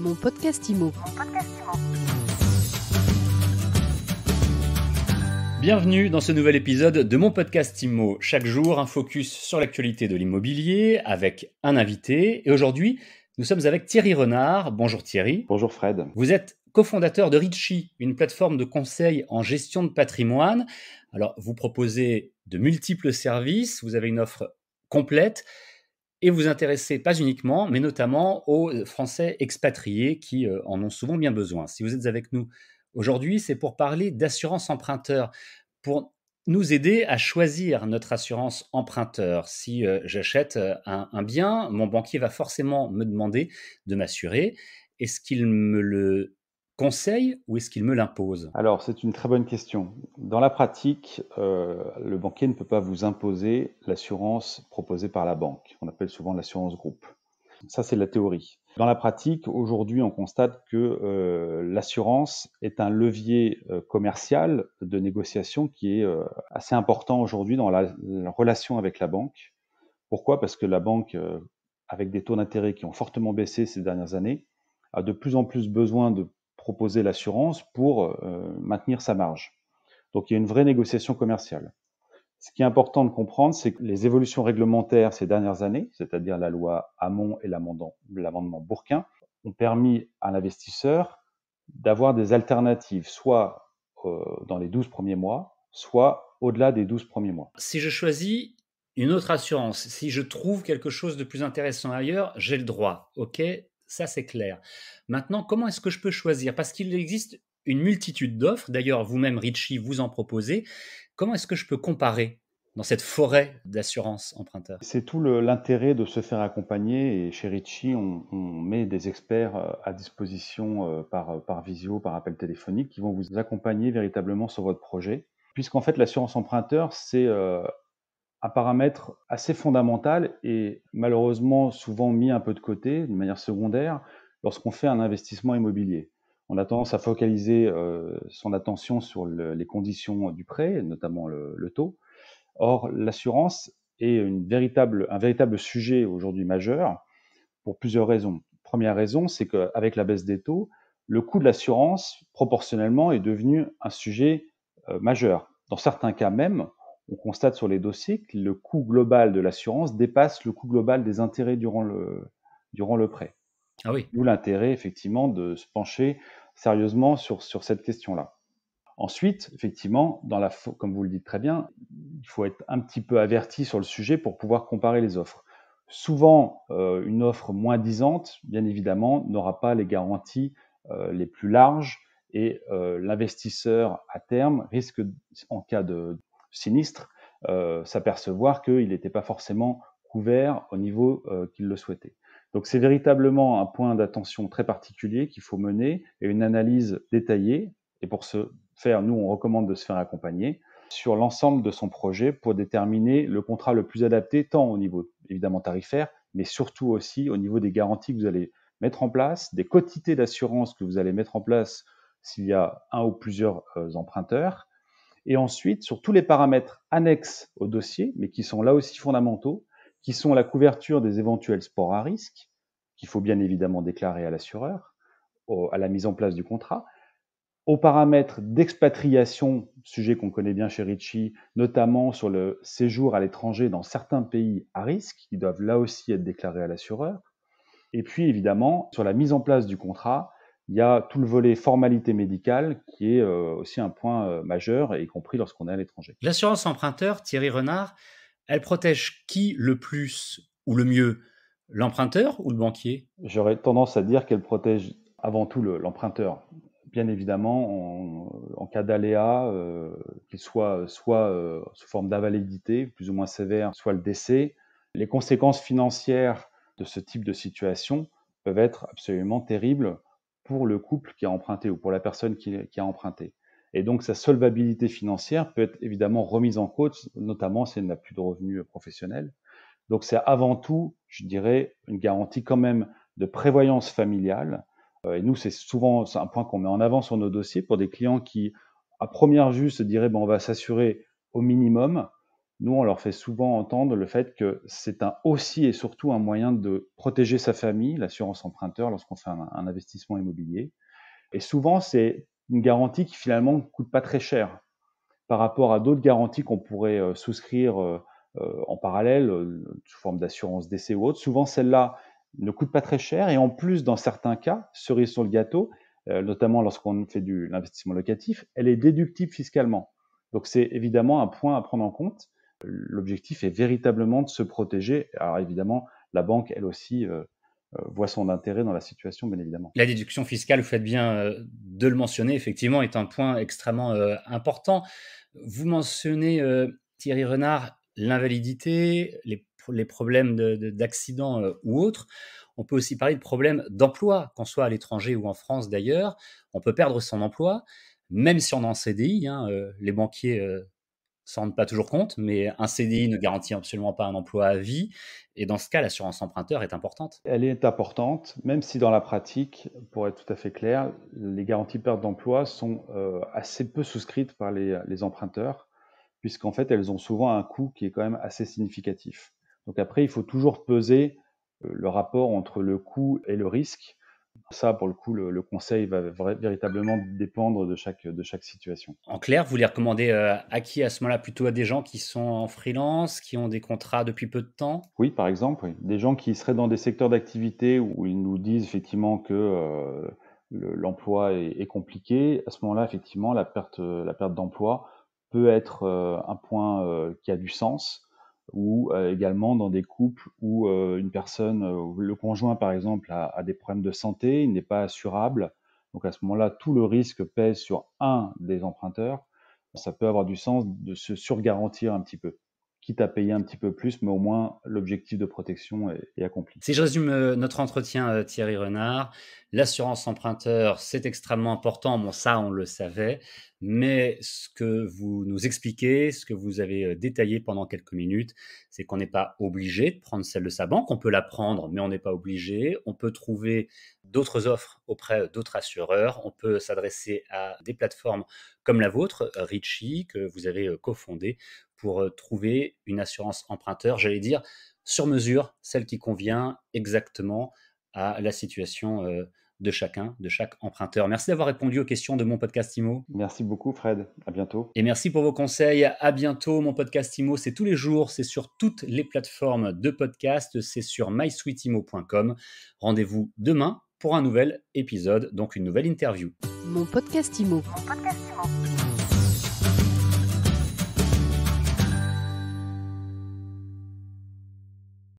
Mon podcast IMO. Bienvenue dans ce nouvel épisode de mon podcast IMO. Chaque jour, un focus sur l'actualité de l'immobilier avec un invité. Et aujourd'hui, nous sommes avec Thierry Renard. Bonjour Thierry. Bonjour Fred. Vous êtes cofondateur de Ritchie, une plateforme de conseil en gestion de patrimoine. Alors, vous proposez de multiples services, vous avez une offre complète et vous intéressez pas uniquement, mais notamment aux Français expatriés qui en ont souvent bien besoin. Si vous êtes avec nous aujourd'hui, c'est pour parler d'assurance emprunteur, pour nous aider à choisir notre assurance emprunteur. Si j'achète un bien, mon banquier va forcément me demander de m'assurer. Est-ce qu'il me le conseille ou est-ce qu'il me l'impose? Alors, c'est une très bonne question. Dans la pratique, le banquier ne peut pas vous imposer l'assurance proposée par la banque. On appelle souvent l'assurance groupe. Ça, c'est la théorie. Dans la pratique, aujourd'hui, on constate que l'assurance est un levier commercial de négociation qui est assez important aujourd'hui dans la relation avec la banque. Pourquoi? Parce que la banque, avec des taux d'intérêt qui ont fortement baissé ces dernières années, a de plus en plus besoin de proposer l'assurance pour maintenir sa marge. Donc il y a une vraie négociation commerciale. Ce qui est important de comprendre, c'est que les évolutions réglementaires ces dernières années, c'est-à-dire la loi Hamon et l'amendement Bourquin, ont permis à l'investisseur d'avoir des alternatives, soit dans les 12 premiers mois, soit au-delà des 12 premiers mois. Si je choisis une autre assurance, si je trouve quelque chose de plus intéressant ailleurs, j'ai le droit. OK, ça c'est clair. Maintenant, comment est-ce que je peux choisir? Parce qu'il existe une multitude d'offres. D'ailleurs, vous-même, Ritchie, vous en proposez. Comment est-ce que je peux comparer dans cette forêt d'assurance emprunteur? C'est tout l'intérêt de se faire accompagner, et chez Ritchie, on met des experts à disposition par visio, par appel téléphonique, qui vont vous accompagner véritablement sur votre projet. Puisqu'en fait, l'assurance emprunteur, c'est un paramètre assez fondamental et malheureusement souvent mis un peu de côté, de manière secondaire, lorsqu'on fait un investissement immobilier. On a tendance à focaliser son attention sur les conditions du prêt, notamment le taux. Or, l'assurance est un véritable sujet aujourd'hui majeur pour plusieurs raisons. Première raison, c'est qu'avec la baisse des taux, le coût de l'assurance, proportionnellement, est devenu un sujet majeur. Dans certains cas même, on constate sur les dossiers que le coût global de l'assurance dépasse le coût global des intérêts durant le prêt. Ah oui. D'où l'intérêt, effectivement, de se pencher sérieusement sur cette question-là. Ensuite, effectivement, comme vous le dites très bien, il faut être un petit peu averti sur le sujet pour pouvoir comparer les offres. Souvent, une offre moins disante, bien évidemment, n'aura pas les garanties les plus larges et l'investisseur à terme risque, en cas de sinistre, s'apercevoir qu'il n'était pas forcément couvert au niveau qu'il le souhaitait. Donc c'est véritablement un point d'attention très particulier qu'il faut mener et une analyse détaillée. Et pour ce faire, nous, on recommande de se faire accompagner sur l'ensemble de son projet pour déterminer le contrat le plus adapté, tant au niveau évidemment tarifaire, mais surtout aussi au niveau des garanties que vous allez mettre en place, des quotités d'assurance que vous allez mettre en place s'il y a un ou plusieurs emprunteurs, et ensuite sur tous les paramètres annexes au dossier, mais qui sont là aussi fondamentaux, qui sont la couverture des éventuels sports à risque, qu'il faut bien évidemment déclarer à l'assureur, à la mise en place du contrat, aux paramètres d'expatriation, sujet qu'on connaît bien chez Ritchie, notamment sur le séjour à l'étranger dans certains pays à risque, qui doivent là aussi être déclarés à l'assureur. Et puis évidemment, sur la mise en place du contrat, il y a tout le volet formalité médicale qui est aussi un point majeur, y compris lorsqu'on est à l'étranger. L'assurance emprunteur, Thierry Renard, elle protège qui le plus ou le mieux? L'emprunteur ou le banquier? J'aurais tendance à dire qu'elle protège avant tout l'emprunteur. Bien évidemment, en cas d'aléa, qu'il soit sous forme d'invalidité plus ou moins sévère, soit le décès, les conséquences financières de ce type de situation peuvent être absolument terribles pour le couple qui a emprunté ou pour la personne qui a emprunté. Et donc sa solvabilité financière peut être évidemment remise en cause, notamment si elle n'a plus de revenus professionnels. Donc c'est avant tout, je dirais, une garantie quand même de prévoyance familiale. Et nous, c'est un point qu'on met en avant sur nos dossiers pour des clients qui, à première vue, se diraient on va s'assurer au minimum. nous, on leur fait souvent entendre le fait que c'est aussi et surtout un moyen de protéger sa famille, l'assurance emprunteur, lorsqu'on fait un investissement immobilier. Et souvent, c'est une garantie qui finalement ne coûte pas très cher par rapport à d'autres garanties qu'on pourrait souscrire en parallèle, sous forme d'assurance décès ou autre. Souvent, celle-là ne coûte pas très cher et en plus, dans certains cas, cerise sur le gâteau, notamment lorsqu'on fait de l'investissement locatif, elle est déductible fiscalement. Donc, c'est évidemment un point à prendre en compte. L'objectif est véritablement de se protéger. Alors évidemment, la banque, elle aussi, voit son intérêt dans la situation, bien évidemment. La déduction fiscale, vous faites bien de le mentionner, effectivement, est un point extrêmement important. Vous mentionnez, Thierry Renard, l'invalidité, les problèmes d'accident ou autres. On peut aussi parler de problèmes d'emploi, qu'on soit à l'étranger ou en France d'ailleurs. On peut perdre son emploi, même si on est en CDI. Les banquiers s'en rendent pas toujours compte, mais un CDI ne garantit absolument pas un emploi à vie. Et dans ce cas, l'assurance emprunteur est importante. Elle est importante, même si dans la pratique, pour être tout à fait clair, les garanties perte d'emploi sont assez peu souscrites par les emprunteurs, puisqu'en fait, elles ont souvent un coût qui est quand même assez significatif. Donc après, il faut toujours peser le rapport entre le coût et le risque. Ça, pour le coup, le conseil va véritablement dépendre de chaque situation. En clair, vous les recommandez à qui à ce moment-là? Plutôt à des gens qui sont en freelance, qui ont des contrats depuis peu de temps? Oui, par exemple, oui. Des gens qui seraient dans des secteurs d'activité où ils nous disent effectivement que l'emploi est compliqué. À ce moment-là, effectivement, la perte d'emploi peut être un point qui a du sens, ou également dans des couples où une personne, le conjoint par exemple, a des problèmes de santé, il n'est pas assurable. Donc à ce moment-là, tout le risque pèse sur un des emprunteurs. Ça peut avoir du sens de se surgarantir un petit peu, quitte à payer un petit peu plus, mais au moins l'objectif de protection est accompli. Si je résume notre entretien, Thierry Renard, l'assurance emprunteur, c'est extrêmement important. Bon, ça, on le savait, mais ce que vous nous expliquez, ce que vous avez détaillé pendant quelques minutes, c'est qu'on n'est pas obligé de prendre celle de sa banque. On peut la prendre, mais on n'est pas obligé. On peut trouver d'autres offres auprès d'autres assureurs. On peut s'adresser à des plateformes comme la vôtre, Ritchie, que vous avez cofondée, pour trouver une assurance emprunteur, j'allais dire, sur mesure, celle qui convient exactement à la situation de chacun, de chaque emprunteur. Merci d'avoir répondu aux questions de mon podcast IMO. Merci beaucoup Fred, à bientôt. Et merci pour vos conseils. À bientôt. Mon podcast IMO, c'est tous les jours, c'est sur toutes les plateformes de podcast, c'est sur mysweetimo.com. Rendez-vous demain pour un nouvel épisode, donc une nouvelle interview. Mon podcast IMO. Mon podcast IMO.